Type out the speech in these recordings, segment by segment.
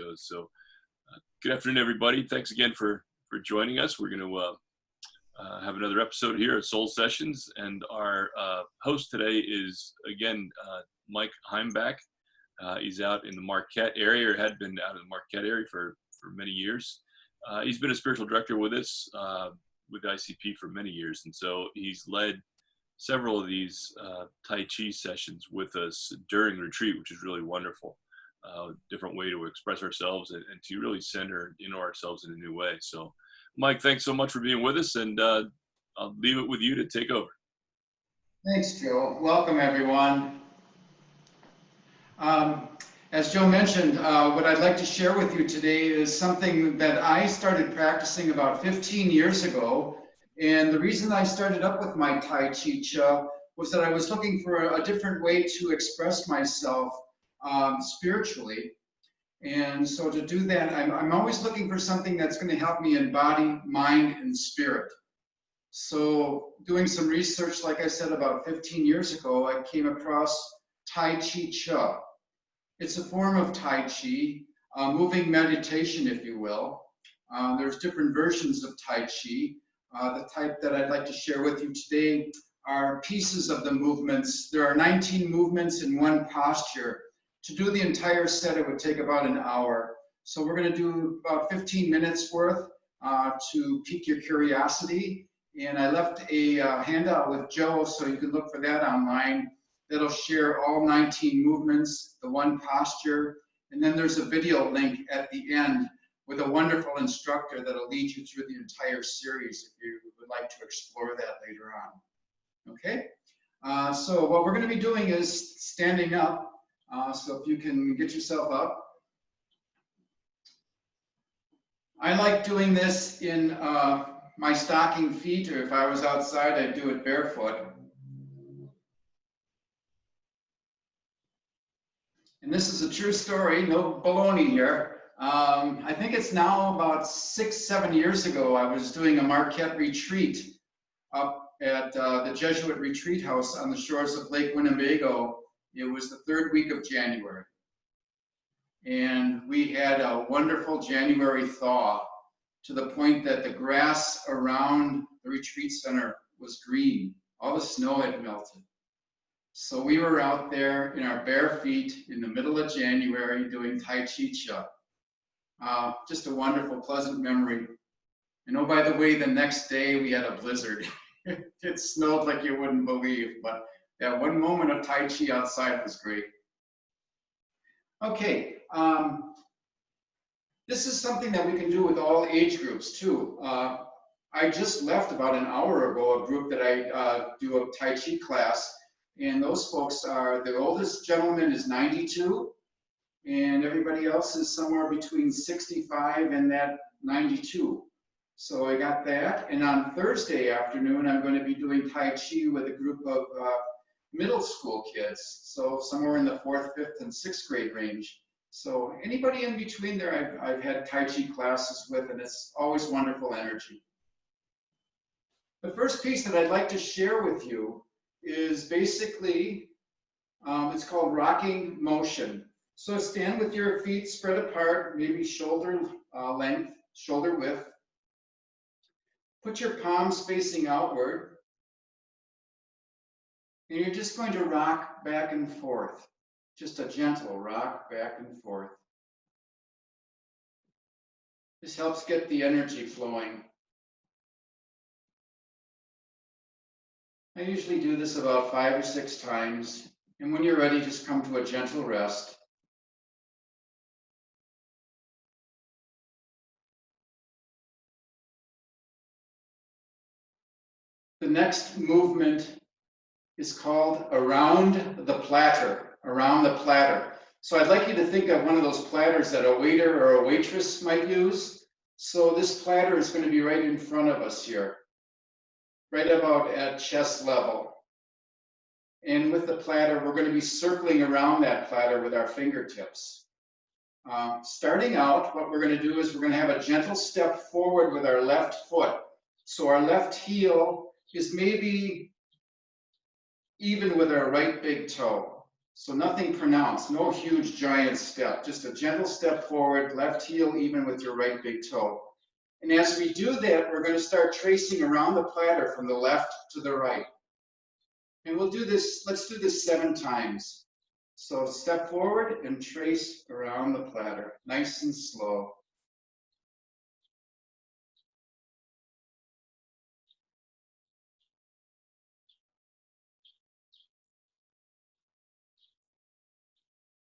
goes. So good afternoon, everybody. Thanks again for joining us. We're going to have another episode here at Soul Sessions, and our host today is again Mike Heimbach. He's out in the Marquette area, or had been out in the Marquette area for many years. He's been a spiritual director with us with ICP for many years, and so he's led several of these Tai Chi sessions with us during retreat, which is really wonderful. Different way to express ourselves and to really center ourselves in a new way. So Mike, thanks so much for being with us, and I'll leave it with you to take over. Thanks, Joe. Welcome, everyone. As Joe mentioned, what I'd like to share with you today is something that I started practicing about 15 years ago. And the reason I started up with my Tai Chi was that I was looking for a different way to express myself spiritually. And so to do that, I'm always looking for something that's going to help me in body, mind, and spirit. So doing some research, like I said, about 15 years ago, I came across Tai Chi. It's a form of Tai Chi, moving meditation, if you will. There's different versions of Tai Chi. The type that I'd like to share with you today are pieces of the movements. There are 19 movements in one posture. To do the entire set, it would take about an hour. So we're going to do about 15 minutes worth to pique your curiosity. And I left a handout with Joe, so you can look for that online. That'll share all 19 movements, the one posture. And then there's a video link at the end with a wonderful instructor that'll lead you through the entire series if you would like to explore that later on. Okay? So what we're going to be doing is standing up. So if you can get yourself up. I like doing this in my stocking feet, or if I was outside, I'd do it barefoot. And this is a true story, no baloney here. I think it's now about 6-7 years ago, I was doing a Marquette retreat up at the Jesuit Retreat House on the shores of Lake Winnebago. It was the 3rd week of January. And we had a wonderful January thaw to the point that the grass around the retreat center was green. All the snow had melted. So we were out there in our bare feet in the middle of January doing Tai Chi. Just a wonderful, pleasant memory. And oh, by the way, the next day we had a blizzard. It snowed like you wouldn't believe, but that one moment of Tai Chi outside was great. Okay, this is something that we can do with all age groups too. I just left about an hour ago a group that I do a Tai Chi class, and those folks are, the oldest gentleman is 92, and everybody else is somewhere between 65 and that 92. So I got that, and on Thursday afternoon, I'm going to be doing Tai Chi with a group of middle school kids, so somewhere in the 4th, 5th, and 6th grade range. So anybody in between there, I've had Tai Chi classes with, and it's always wonderful energy. The first piece that I'd like to share with you is basically, it's called rocking motion. So stand with your feet spread apart, maybe shoulder length, shoulder width. Put your palms facing outward. And you're just going to rock back and forth. Just a gentle rock back and forth. This helps get the energy flowing. I usually do this about 5 or 6 times. And when you're ready, just come to a gentle rest. The next movement is called around the platter, around the platter. So I'd like you to think of one of those platters that a waiter or a waitress might use. So this platter is going to be right in front of us here, right about at chest level. And with the platter, we're going to be circling around that platter with our fingertips. Starting out, what we're going to do is we're going to have a gentle step forward with our left foot. So our left heel is maybe even with our right big toe. So nothing pronounced, no huge giant step, just a gentle step forward, left heel even with your right big toe. And as we do that, we're going to start tracing around the platter from the left to the right. And we'll do this, let's do this 7 times. So step forward and trace around the platter, nice and slow.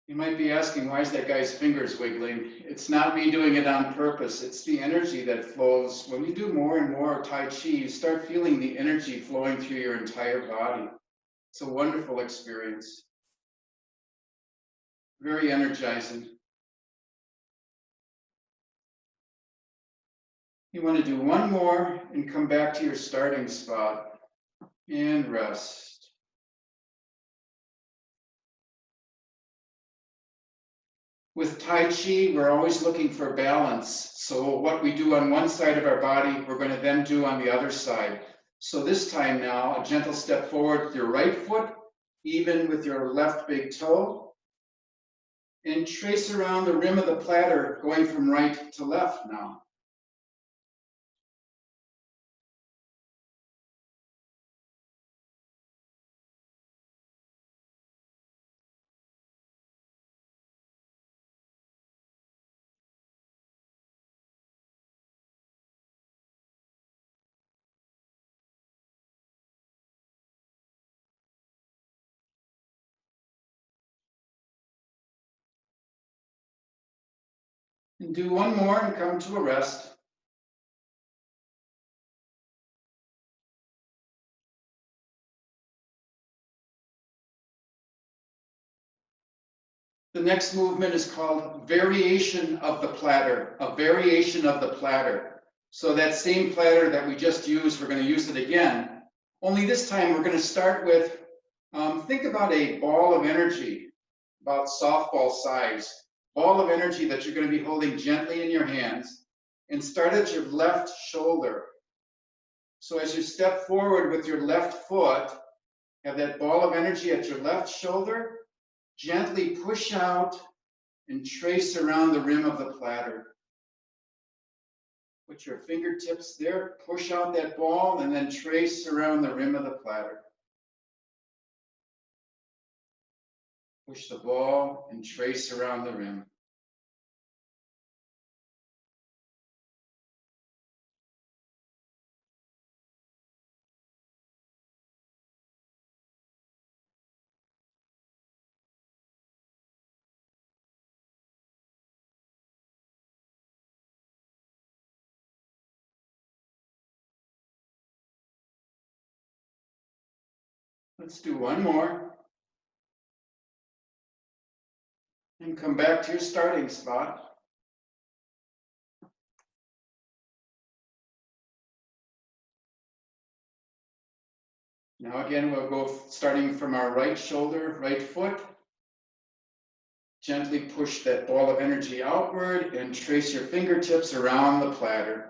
You might be asking, why is that guy's fingers wiggling? It's not me doing it on purpose. It's the energy that flows. When you do more and more Tai Chi, you start feeling the energy flowing through your entire body. It's a wonderful experience. Very energizing. You want to do one more and come back to your starting spot and rest. With Tai Chi, we're always looking for balance. So what we do on one side of our body, we're going to then do on the other side. So this time now, a gentle step forward with your right foot, even with your left big toe, and trace around the rim of the platter, going from right to left now. And do one more and come to a rest. The next movement is called variation of the platter, a variation of the platter. So that same platter that we just used, we're going to use it again. Only this time we're going to start with, think about a ball of energy, about softball size, ball of energy that you're going to be holding gently in your hands, and start at your left shoulder. So as you step forward with your left foot, have that ball of energy at your left shoulder, gently push out and trace around the rim of the platter. Put your fingertips there, push out that ball, and then trace around the rim of the platter. Push the ball and trace around the rim. Let's do one more. And come back to your starting spot. Now again, we'll go starting from our right shoulder, right foot. Gently push that ball of energy outward and trace your fingertips around the platter.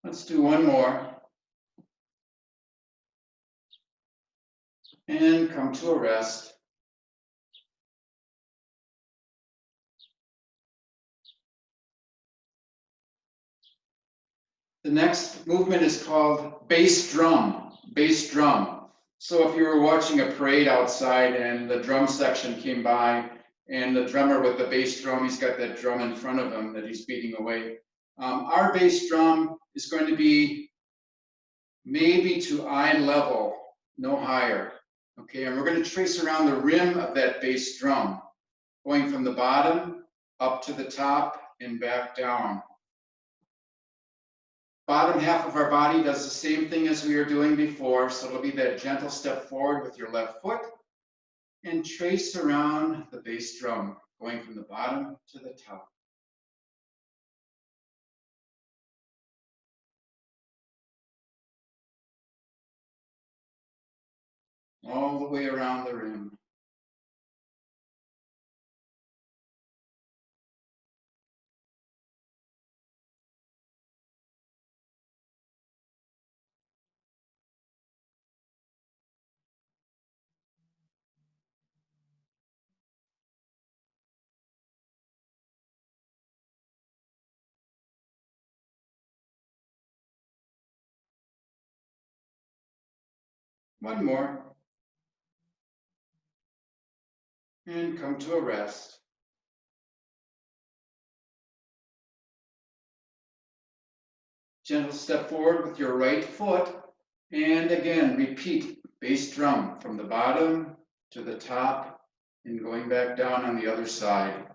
Let's do one more. And come to a rest. The next movement is called bass drum, bass drum. So if you were watching a parade outside and the drum section came by and the drummer with the bass drum, he's got that drum in front of him that he's beating away. Our bass drum is going to be maybe to eye level, no higher. Okay, and we're going to trace around the rim of that bass drum, going from the bottom up to the top and back down. Bottom half of our body does the same thing as we were doing before, so it'll be that gentle step forward with your left foot and trace around the bass drum, going from the bottom to the top. All the way around the rim. One more. And come to a rest. Gentle step forward with your right foot. And again, repeat bass drum from the bottom to the top and going back down on the other side.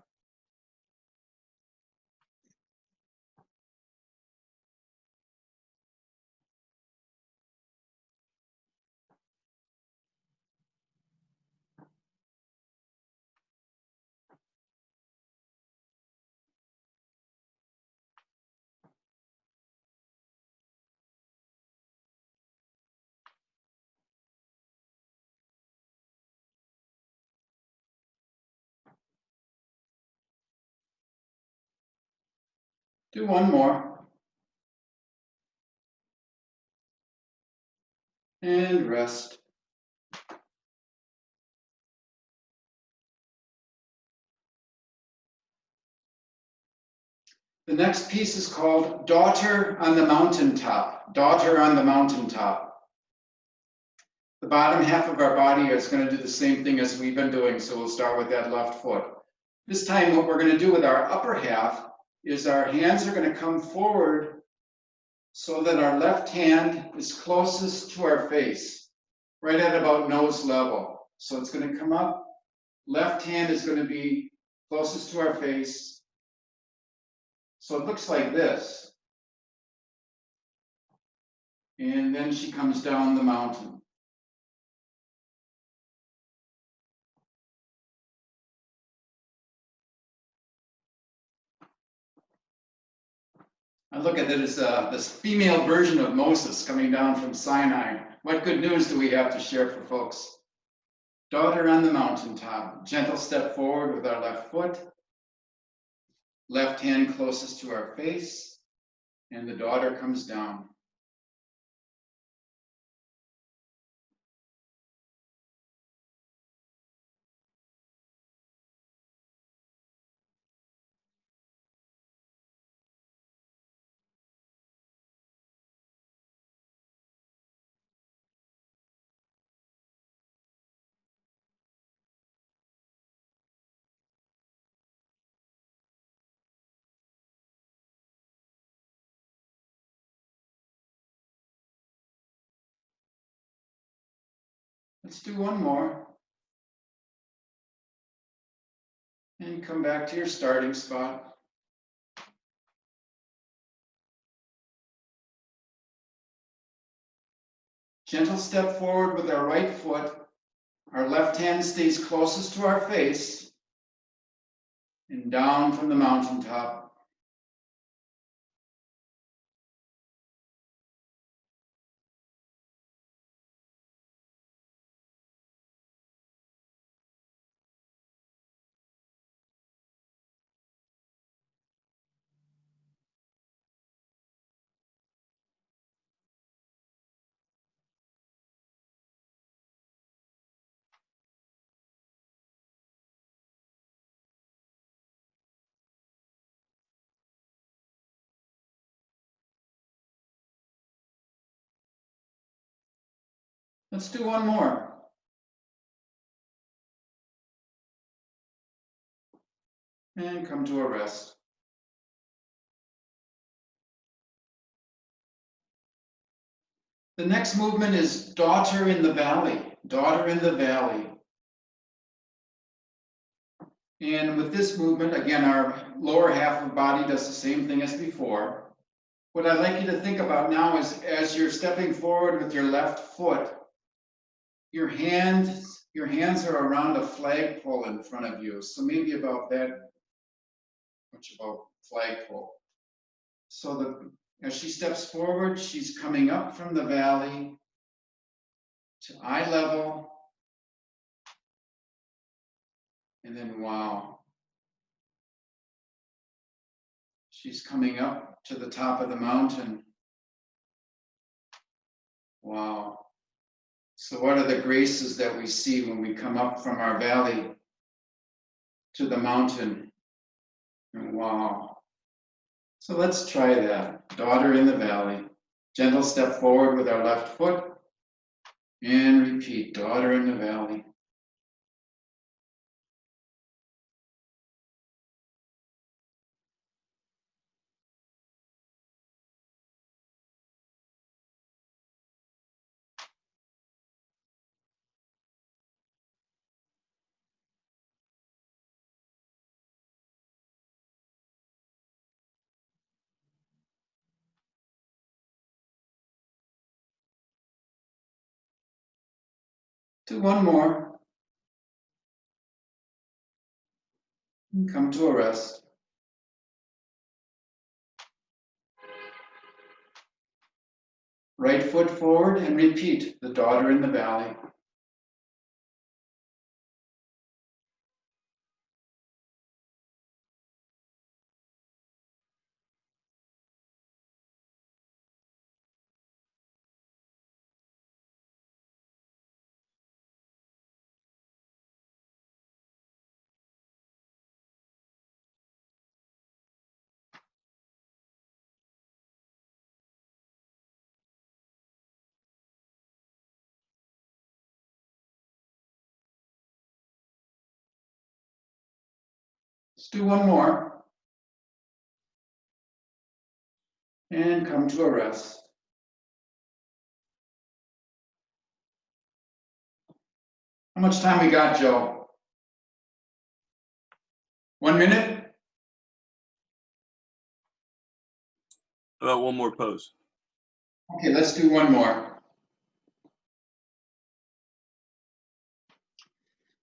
Do one more. And rest. The next piece is called Daughter on the Mountaintop. Daughter on the Mountaintop. The bottom half of our body is going to do the same thing as we've been doing, so we'll start with that left foot. This time what we're going to do with our upper half is our hands are going to come forward so that our left hand is closest to our face, right at about nose level. So it's going to come up, left hand is going to be closest to our face. So it looks like this. And then she comes down the mountain. I look at it as this female version of Moses coming down from Sinai. What good news do we have to share for folks? Daughter on the mountaintop. Gentle step forward with our left foot. Left hand closest to our face. And the daughter comes down. Let's do one more. And come back to your starting spot. Gentle step forward with our right foot. Our left hand stays closest to our face. And down from the mountaintop. Let's do one more. And come to a rest. The next movement is Daughter in the Valley. Daughter in the Valley. And with this movement, again, our lower half of the body does the same thing as before. What I'd like you to think about now is as you're stepping forward with your left foot, your hands are around a flagpole in front of you. So maybe about that much about flagpole. So as she steps forward, she's coming up from the valley to eye level. And then, wow. She's coming up to the top of the mountain. Wow. So what are the graces that we see when we come up from our valley to the mountain? And wow. So let's try that. Daughter in the valley. Gentle step forward with our left foot. And repeat, daughter in the valley. Do one more. And come to a rest. Right foot forward and repeat, the daughter in the valley. Let's do one more. And come to a rest. How much time we got, Joe? 1 minute? About one more pose. Okay, let's do one more.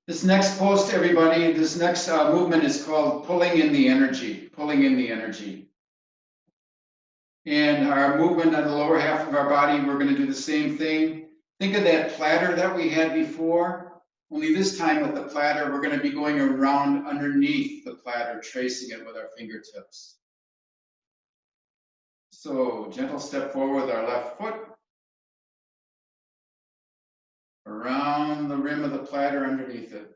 This next pose, everybody, this next movement is called pulling in the energy, pulling in the energy. And our movement on the lower half of our body, we're going to do the same thing. Think of that platter that we had before, only this time with the platter, we're going to be going around underneath the platter, tracing it with our fingertips. So gentle step forward with our left foot, around the rim of the platter underneath it.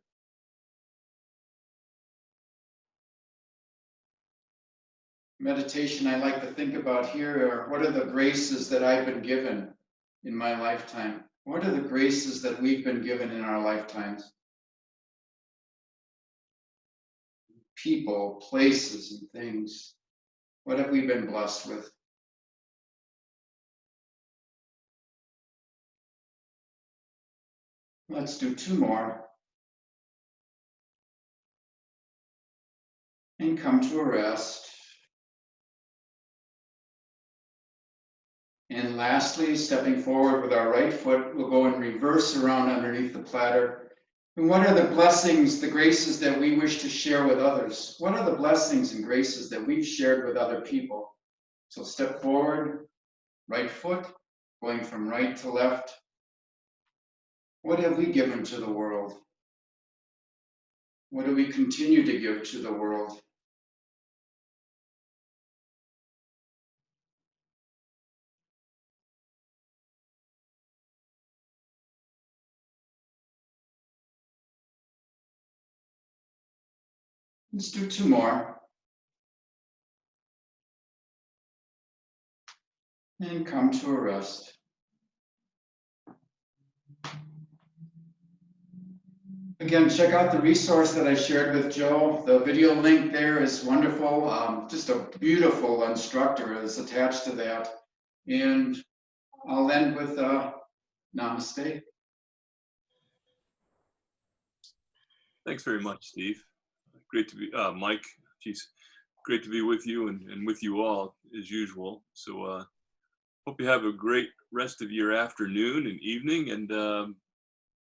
Meditation I like to think about here are what are the graces that I've been given in my lifetime? What are the graces that we've been given in our lifetimes? People, places, and things. What have we been blessed with? Let's do two more. And come to a rest. And lastly, stepping forward with our right foot, we'll go in reverse around underneath the platter. And what are the blessings, the graces that we wish to share with others? What are the blessings and graces that we've shared with other people? So step forward, right foot, going from right to left. What have we given to the world? What do we continue to give to the world? Let's do two more. And come to a rest. Again, check out the resource that I shared with Joe. The video link there is wonderful. Just a beautiful instructor is attached to that. And I'll end with namaste. Thanks very much, Steve. great to be, Mike, geez, great to be with you and with you all as usual. So hope you have a great rest of your afternoon and evening. And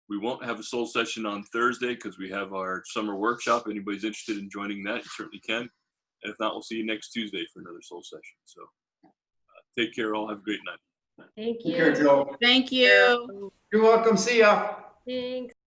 we won't have a soul session on Thursday because we have our summer workshop. Anybody's interested in joining that, you certainly can. And if not, we'll see you next Tuesday for another soul session. So take care all. Have a great night. Thank Take care, you. Joe. Thank you. You're welcome. See ya. Thanks.